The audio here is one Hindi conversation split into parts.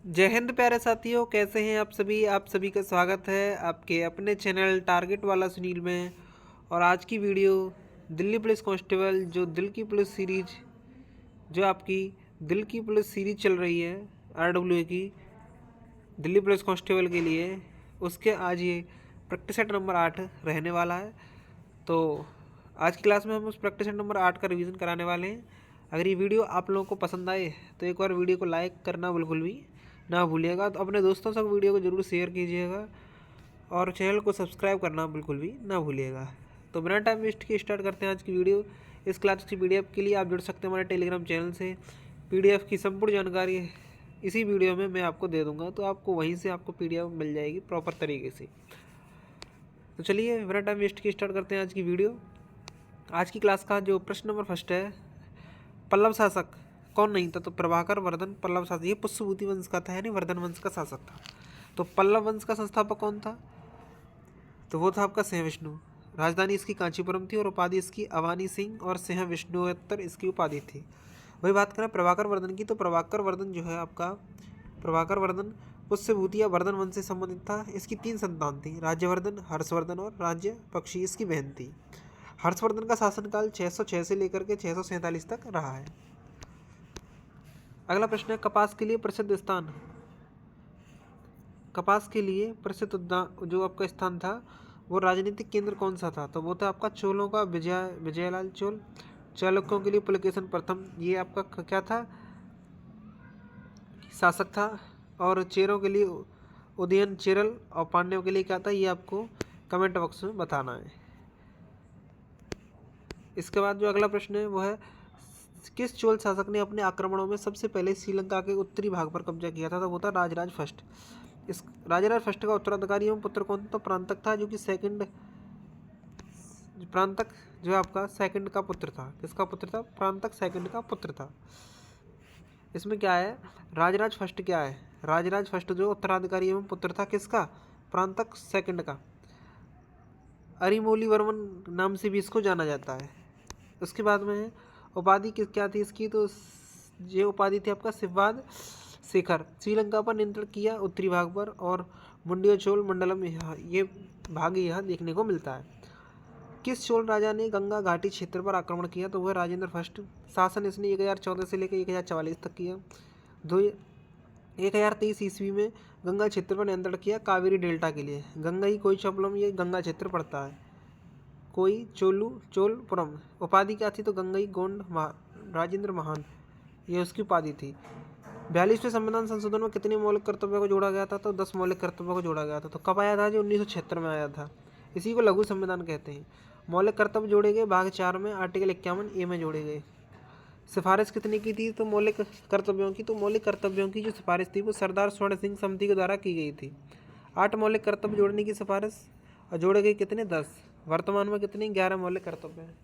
जय हिंद प्यारे साथियों, कैसे हैं आप सभी का स्वागत है आपके अपने चैनल टारगेट वाला सुनील में। और आज की वीडियो दिल्ली पुलिस कांस्टेबल जो दिल की पुलिस सीरीज जो आपकी दिल की पुलिस सीरीज चल रही है आरडब्ल्यू की दिल्ली पुलिस कांस्टेबल के लिए, उसके आज ये प्रैक्टिस सेट नंबर 8 रहने वाला है। तो आज की क्लास में हम उस प्रैक्टिस सेट नंबर 8 का रिवीजन कराने वाले हैं। अगर ये वीडियो आप लोगों को पसंद आए तो एक बार वीडियो को लाइक करना बिल्कुल भी ना भूलिएगा। तो अपने दोस्तों से वीडियो को ज़रूर शेयर कीजिएगा और चैनल को सब्सक्राइब करना बिल्कुल भी ना भूलिएगा। तो बिना टाइम वेस्ट के स्टार्ट करते हैं आज की वीडियो। इस क्लास की पीडीएफ के लिए आप जुड़ सकते हैं हमारे टेलीग्राम चैनल से। पीडीएफ की संपूर्ण जानकारी इसी वीडियो में मैं आपको दे दूंगा, तो आपको वहीं से आपको पीडीएफ मिल जाएगी प्रॉपर तरीके से। तो चलिए बिना टाइम वेस्ट के स्टार्ट करते हैं आज की वीडियो। आज की क्लास का जो प्रश्न नंबर फर्स्ट है, पल्लव शासक कौन नहीं था? तो प्रभाकर वर्धन पल्लव शासक, ये पुष्यभूति वंश का था यानी वर्धन वंश का शासक था। तो पल्लव वंश का संस्थापक कौन था? तो वो था आपका सिंह विष्णु। राजधानी इसकी कांचीपुरम थी और उपाधि इसकी अवानी सिंह और सिंह विष्णुत्तर इसकी उपाधि थी। वही बात करें प्रभाकर वर्धन की, तो प्रभाकर वर्धन जो है आपका प्रभाकर वर्धन पुष्यभूति या वर्धन वंश से संबंधित था। इसकी 3 संतान थी, राज्यवर्धन, हर्षवर्धन और राज्य पक्षी इसकी बहन थी। हर्षवर्धन का शासनकाल 606 से लेकर के 647 तक रहा है। अगला प्रश्न है, कपास के लिए प्रसिद्ध स्थान। कपास के लिए प्रसिद्ध जो आपका स्थान था वो राजनीतिक केंद्र कौन सा था? तो वो था आपका चोलों का विजयलाल चोल। चालुक्यों के लिए पुलकेशन प्रथम ये आपका क्या था? शासक था। और चेरों के लिए उदयन चेरल और पांड्यों के लिए क्या था? ये आपको कमेंट बॉक्स में बताना है। इसके बाद जो अगला प्रश्न है वो है, किस चोल शासक ने अपने आक्रमणों में सबसे पहले श्रीलंका के उत्तरी भाग पर कब्जा किया था? तो वो था राजराज फर्स्ट। इस राजराज फर्स्ट का उत्तराधिकारी एवं पुत्र कौन था? तो प्रांतक था, जो कि सेकंड प्रांतक जो आपका सेकंड का पुत्र था। किसका पुत्र था? प्रांतक सेकंड का पुत्र था। इसमें क्या है, राजराज फर्स्ट क्या है? राजराज फर्स्ट जो उत्तराधिकारी एवं पुत्र था किसका? प्रांतक सेकंड का। अरिमोली वर्मन नाम से भी इसको जाना जाता है। उसके बाद में उपाधि क्या थी इसकी? तो ये उपाधि थी आपका शिववाद शेखर। श्रीलंका पर नियंत्रण किया उत्तरी भाग पर, और मुंडियो चोल मंडलम ये भाग यहाँ देखने को मिलता है। किस चोल राजा ने गंगा घाटी क्षेत्र पर आक्रमण किया? तो वह राजेंद्र फर्स्ट। शासन इसने 1014 से लेकर 1044 तक किया। 1023 ईस्वी में गंगा क्षेत्र पर नियंत्रण किया कावेरी डेल्टा के लिए। गंगा ही कोई चपलम ये गंगा क्षेत्र पड़ता है, कोई चोलपुरम। उपाधि क्या थी? तो गंगई गोंड राजेंद्र महान, ये उसकी उपाधि थी। 42वें संविधान संशोधन में कितने मौलिक कर्तव्यों को जोड़ा गया था? तो 10 मौलिक कर्तव्यों को जोड़ा गया था। तो कब आया था? जो 1976 में आया था। इसी को लघु संविधान कहते हैं। मौलिक कर्तव्य जोड़े गए भाग 4 में, आर्टिकल 51 ए में जोड़े गए। सिफारिश कितने की थी? तो मौलिक कर्तव्यों की, तो मौलिक कर्तव्यों की जो सिफारिश थी वो सरदार स्वर्ण सिंह समिति के द्वारा की गई थी। 8 मौलिक कर्तव्य जोड़ने की सिफारिश, और जोड़े गए कितने? 10। वर्तमान में कितने? 11 मौलिक कर्तव्य हैं।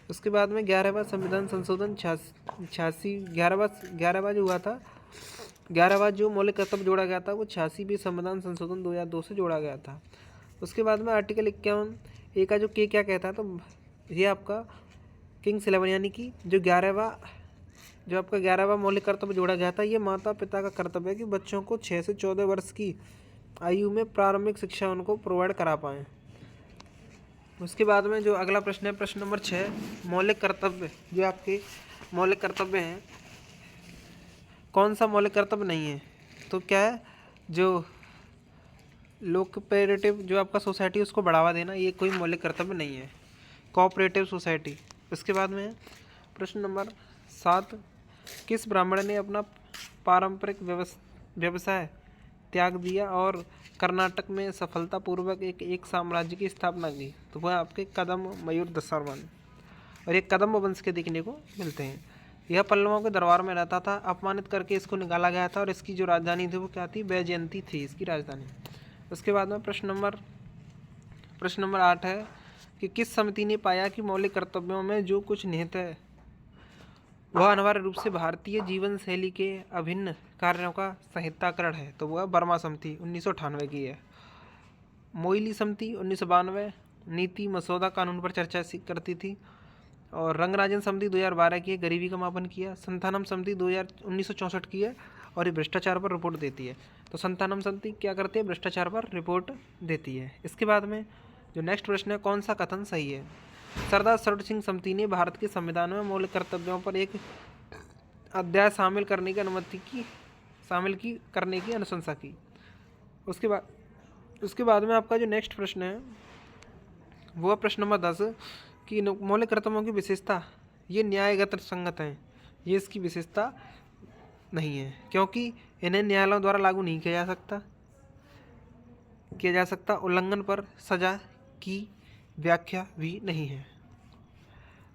उसके बाद में 11वां संविधान संशोधन 86 11वां जो हुआ था, 11वां जो मौलिक कर्तव्य जोड़ा गया था वो 86वीं संविधान संशोधन 2002 से जोड़ा गया था। उसके बाद में आर्टिकल 51 ए का जो के क्या कहता है? तो ये आपका किंग्स 11 यानी कि जो 11वां मौलिक कर्तव्य जोड़ा गया था, ये माता पिता का कर्तव्य है कि बच्चों को 6 से 14 वर्ष की आयु में प्रारंभिक शिक्षा उनको प्रोवाइड करा पाएँ। उसके बाद में जो अगला प्रश्न है, प्रश्न नंबर 6, मौलिक कर्तव्य जो आपके मौलिक कर्तव्य हैं, कौन सा मौलिक कर्तव्य नहीं है? तो क्या है? जो कोऑपरेटिव जो आपका सोसाइटी उसको बढ़ावा देना, ये कोई मौलिक कर्तव्य नहीं है, कोऑपरेटिव सोसाइटी। उसके बाद में प्रश्न नंबर 7, किस ब्राह्मण ने अपना पारंपरिक व्यवसाय त्याग दिया और कर्नाटक में सफलतापूर्वक एक साम्राज्य की स्थापना की? तो वह आपके कदम मयूर दशरथन, और ये कदम्ब वंश के देखने को मिलते हैं। यह पल्लवों के दरबार में रहता था, अपमानित करके इसको निकाला गया था, और इसकी जो राजधानी थी वो क्या थी? वैजयंती थी इसकी राजधानी। उसके बाद में प्रश्न नंबर 8 है कि किस समिति ने पाया कि मौलिक कर्तव्यों में जो कुछ निहित है वह अनिवार्य रूप से भारतीय जीवन शैली के अभिन्न कार्यों का संहिताकरण है? तो वह बर्मा समिति 1998 की है। मोइली समिति 1992 नीति मसौदा कानून पर चर्चा करती थी। और रंगराजन समिति 2012 की है, गरीबी का मापन किया। संथानम समिति 1964 की है, और ये भ्रष्टाचार पर रिपोर्ट देती है। तो संतानम समिति क्या करती है? भ्रष्टाचार पर रिपोर्ट देती है। इसके बाद में जो नेक्स्ट प्रश्न है, कौन सा कथन सही है? सरदार सरोवर सिंह समिति ने भारत के संविधान में मौलिक कर्तव्यों पर एक अध्याय शामिल करने की करने की अनुशंसा की। उसके बाद में आपका जो नेक्स्ट प्रश्न है वो है प्रश्न नंबर 10 कि मौलिक कर्तव्यों की विशेषता ये न्यायगत संगत हैं। ये इसकी विशेषता नहीं है क्योंकि इन्हें न्यायालयों द्वारा लागू नहीं किया जा सकता। उल्लंघन पर सजा की व्याख्या भी नहीं है।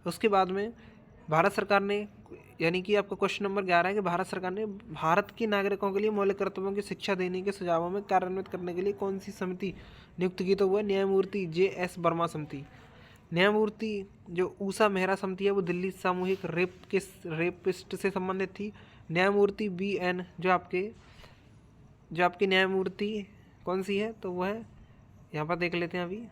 उसके बाद में भारत सरकार ने, यानी कि आपका क्वेश्चन नंबर 11 है कि भारत सरकार ने भारत के नागरिकों के लिए मौलिक कर्तव्यों की शिक्षा देने के सुझावों में कार्यान्वित करने के लिए कौन सी समिति नियुक्त की? तो वह न्यायमूर्ति JS वर्मा समिति। न्यायमूर्ति जो ऊषा मेहरा समिति है वो दिल्ली सामूहिक रेपिस्ट से संबंधित थी। न्यायमूर्ति BN जो आपके न्यायमूर्ति कौन सी है? तो वह है, यहाँ पर देख लेते हैं अभी,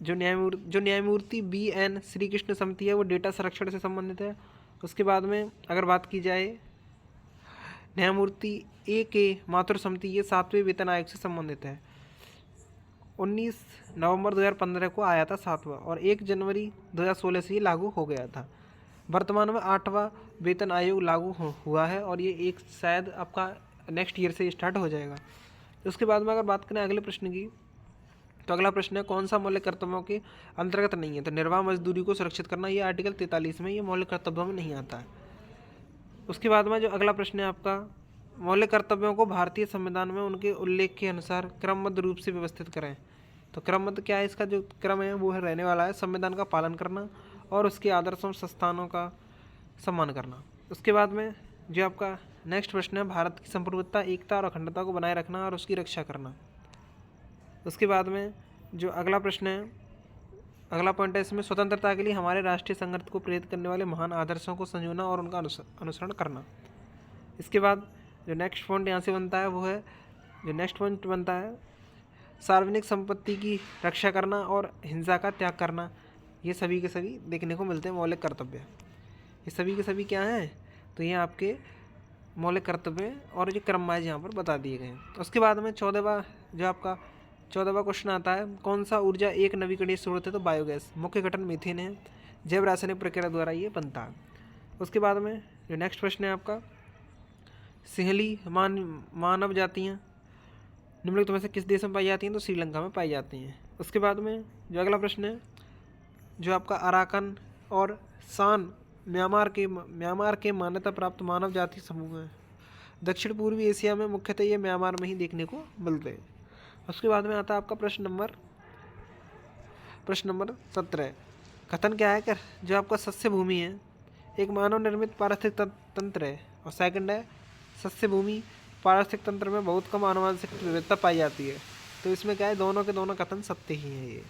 जो न्यायमूर्ति BN श्री कृष्ण समिति है वो डेटा संरक्षण से संबंधित है। उसके बाद में अगर बात की जाए न्यायमूर्ति AK माथुर समिति, ये 7वें वेतन आयोग से संबंधित है। 19 नवंबर 2015 को आया था 7वां, और 1 जनवरी 2016 से ये लागू हो गया था। वर्तमान में 8वां वेतन आयोग लागू हुआ है और ये एक शायद आपका नेक्स्ट ईयर से स्टार्ट हो जाएगा। उसके बाद में अगर बात करें अगले प्रश्न की, तो अगला प्रश्न है कौन सा मौलिक कर्तव्यों के अंतर्गत नहीं है? तो निर्वाह मजदूरी को सुरक्षित करना, ये आर्टिकल 43 में, ये मौलिक कर्तव्यों में नहीं आता है। उसके बाद में जो अगला प्रश्न है आपका, मौलिक कर्तव्यों को भारतीय संविधान में उनके उल्लेख के अनुसार क्रमबद्ध रूप से व्यवस्थित करें। तो क्रमबद्ध क्या है? इसका जो क्रम है वो है रहने वाला है संविधान का पालन करना और उसके आदर्शों संस्थानों का सम्मान करना। उसके बाद में जो आपका नेक्स्ट प्रश्न है, भारत की संप्रभुता, एकता और अखंडता को बनाए रखना और उसकी रक्षा करना। उसके बाद में जो अगला प्रश्न है, अगला पॉइंट है इसमें, स्वतंत्रता के लिए हमारे राष्ट्रीय संघर्ष को प्रेरित करने वाले महान आदर्शों को संजोना और उनका अनुसरण करना। इसके बाद जो नेक्स्ट पॉइंट यहाँ से बनता है वो है, जो नेक्स्ट पॉइंट बनता है, सार्वजनिक संपत्ति की रक्षा करना और हिंसा का त्याग करना। ये सभी के सभी देखने को मिलते हैं मौलिक कर्तव्य। ये सभी के सभी क्या हैं? तो ये आपके मौलिक कर्तव्य और ये क्रम वाइज यहाँ पर बता दिए गए हैं। उसके बाद में 14वां क्वेश्चन आता है, कौन सा ऊर्जा एक नवीकरणीय स्रोत है? तो बायोगैस। मुख्य घटन मीथेन है। जैव रासायनिक प्रक्रिया द्वारा ये बनता है। उसके बाद में जो नेक्स्ट प्रश्न है आपका, सिंहली मानव जातियाँ निम्नलिखित में से किस देश में पाई जाती हैं? तो श्रीलंका में पाई जाती हैं। उसके बाद में जो अगला प्रश्न है, जो आपका अराकन और शान म्यांमार के मान्यता प्राप्त मानव जाति समूह है। दक्षिण पूर्वी एशिया में मुख्यतः ये म्यांमार में ही देखने को मिलते हैं। उसके बाद में आता है आपका प्रश्न नंबर 17। कथन क्या है? जो आपका सस्य भूमि है एक मानव निर्मित पारिस्थितिक तंत्र है, और सेकंड है सस्य भूमि पारिस्थितिक तंत्र में बहुत कम आनुवंशिक विविधता पाई जाती है। तो इसमें क्या है, दोनों के दोनों कथन सत्य ही है ये।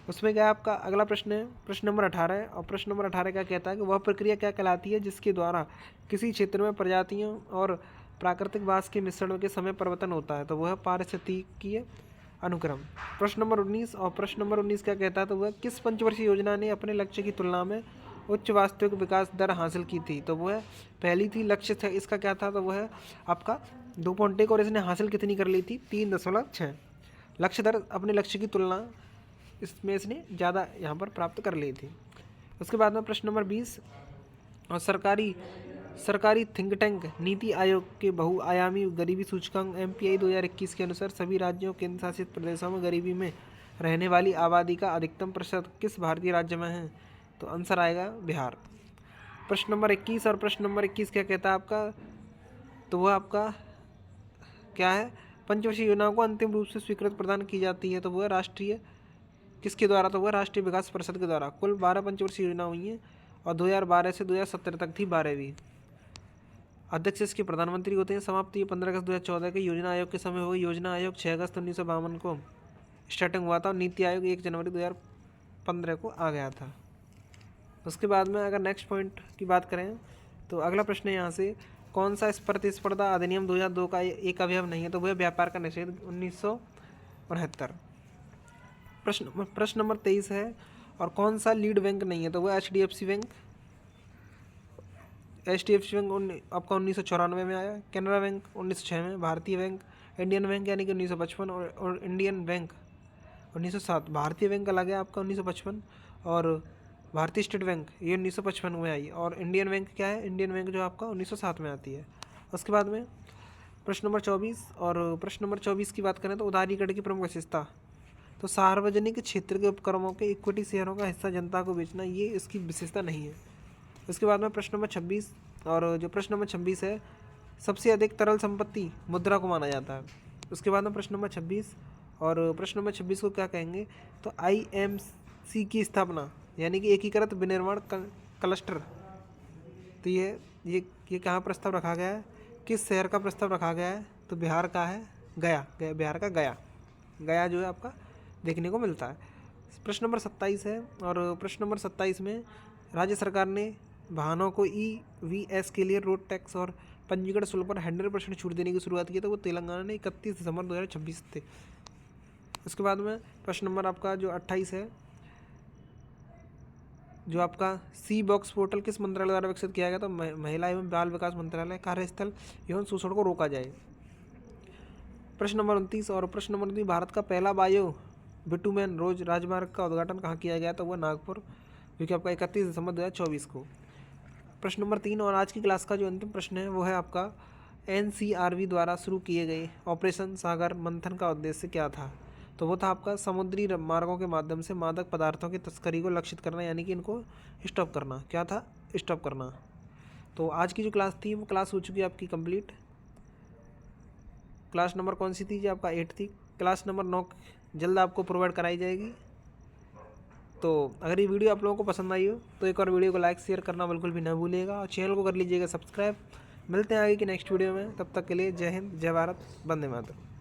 उसमें क्या है आपका अगला प्रश्न है, प्रश्न नंबर 18 है, और प्रश्न नंबर 18 क्या कहता है कि वह प्रक्रिया क्या कहलाती है जिसके द्वारा किसी क्षेत्र में प्रजातियों और प्राकृतिक वास के मिश्रण के समय परिवर्तन होता है? तो वह पारिस्थितिकीय अनुक्रम। प्रश्न नंबर 19, और प्रश्न नंबर 19 क्या कहता है? तो वह किस पंचवर्षीय योजना ने अपने लक्ष्य की तुलना में उच्च वास्तविक विकास दर हासिल की थी? तो वह पहली थी। लक्ष्य था इसका क्या था? तो वह आपका 2.1, और इसने हासिल कितनी कर ली थी? 3.6। लक्ष्य दर अपने लक्ष्य की तुलना इसमें इसने ज़्यादा यहाँ पर प्राप्त कर ली थी। उसके बाद में प्रश्न नंबर 20, और सरकारी थिंक टैंक नीति आयोग के बहुआयामी गरीबी सूचकांक MPI 2021 के अनुसार सभी राज्यों केंद्र शासित प्रदेशों में गरीबी में रहने वाली आबादी का अधिकतम प्रतिशत किस भारतीय राज्य में है? तो आंसर आएगा बिहार। प्रश्न नंबर 21, और प्रश्न नंबर 21 क्या कहता है आपका? तो वह आपका क्या है, पंचवर्षीय योजनाओं को अंतिम रूप से स्वीकृत प्रदान की जाती है। तो वह राष्ट्रीय किसके द्वारा? तो वह राष्ट्रीय विकास परिषद के द्वारा। कुल 12 पंचवर्षीय योजना हुई हैं और 2012 से 2017 तक थी 12वीं। अध्यक्ष इसके प्रधानमंत्री होते हैं। समाप्ति 15 अगस्त 2014 के योजना आयोग के समय हुई। योजना आयोग 6 अगस्त 1952 को स्टार्टिंग हुआ था और नीति आयोग 1 जनवरी 2015 को आ गया था। उसके बाद में अगर नेक्स्ट पॉइंट की बात करें तो अगला प्रश्न है यहाँ से, कौन सा प्रतिस्पर्धा अधिनियम 2002 का एक अवयव नहीं है? तो वह व्यापार का निषेध 1969। प्रश्न नंबर 23 है, और कौन सा लीड बैंक नहीं है? तो वह HDFC बैंक। HDFC बैंक आपका 1994 में आया, कैनरा बैंक 1906 में, भारतीय बैंक, इंडियन बैंक यानी कि 1955 और इंडियन बैंक 1907। भारतीय बैंक अलग है आपका 1955 और भारतीय स्टेट बैंक ये 1955 में आई और इंडियन बैंक क्या है, इंडियन बैंक जो आपका 1907 में आती है। उसके बाद में प्रश्न नंबर 24 और प्रश्न नंबर 24 की बात करें तो उदारीकरण की प्रमुख विशेषता। तो सार्वजनिक क्षेत्र के उपक्रमों के इक्विटी शेयरों का हिस्सा जनता को बेचना ये इसकी विशेषता नहीं है। उसके बाद में प्रश्न नंबर 26 और जो प्रश्न नंबर 26 है, सबसे अधिक तरल संपत्ति मुद्रा को माना जाता है। उसके बाद में प्रश्न नंबर 26 और प्रश्न नंबर 26 को क्या कहेंगे, तो IMC की स्थापना यानी कि एकीकृत विनिर्माण क्लस्टर। तो ये कहाँ प्रस्ताव रखा गया है, किस शहर का प्रस्ताव रखा गया है, तो बिहार का है गया, बिहार का गया जो है आपका देखने को मिलता है। प्रश्न नंबर 27 है और प्रश्न नंबर 27 में राज्य सरकार ने वाहनों को EVS के लिए रोड टैक्स और पंजीकरण शुल्क पर 100% छूट देने की शुरुआत की, तो वो तेलंगाना ने 31 दिसंबर 2026 थे। उसके बाद में प्रश्न नंबर आपका जो 28 है, जो आपका C-बॉक्स पोर्टल किस मंत्रालय द्वारा विकसित किया गया, तो महिला एवं बाल विकास मंत्रालय। कार्यस्थल यौन शोषण को रोका जाए। प्रश्न नंबर 29 और प्रश्न नंबर 29, भारत का पहला बायो बिटुमेन रोज राजमार्ग का उद्घाटन कहाँ किया गया, तो वह नागपुर, जो कि आपका 31 दिसंबर 2024 को। प्रश्न नंबर 3 और आज की क्लास का जो अंतिम प्रश्न है वो है आपका NCRB द्वारा शुरू किए गए ऑपरेशन सागर मंथन का उद्देश्य क्या था, तो वो था आपका समुद्री मार्गों के माध्यम से मादक पदार्थों की तस्करी को लक्षित करना यानी कि इनको स्टॉप करना। क्या था, स्टॉप करना। तो आज की जो क्लास थी वो क्लास हो चुकी है आपकी कंप्लीट। क्लास नंबर कौन सी थी जी, आपका 8 थी। क्लास नंबर 9 जल्द आपको प्रोवाइड कराई जाएगी। तो अगर ये वीडियो आप लोगों को पसंद आई हो तो एक और वीडियो को लाइक शेयर करना बिल्कुल भी ना भूलिएगा और चैनल को कर लीजिएगा सब्सक्राइब। मिलते हैं आगे की नेक्स्ट वीडियो में, तब तक के लिए जय हिंद, जय भारत, वंदे मातरम।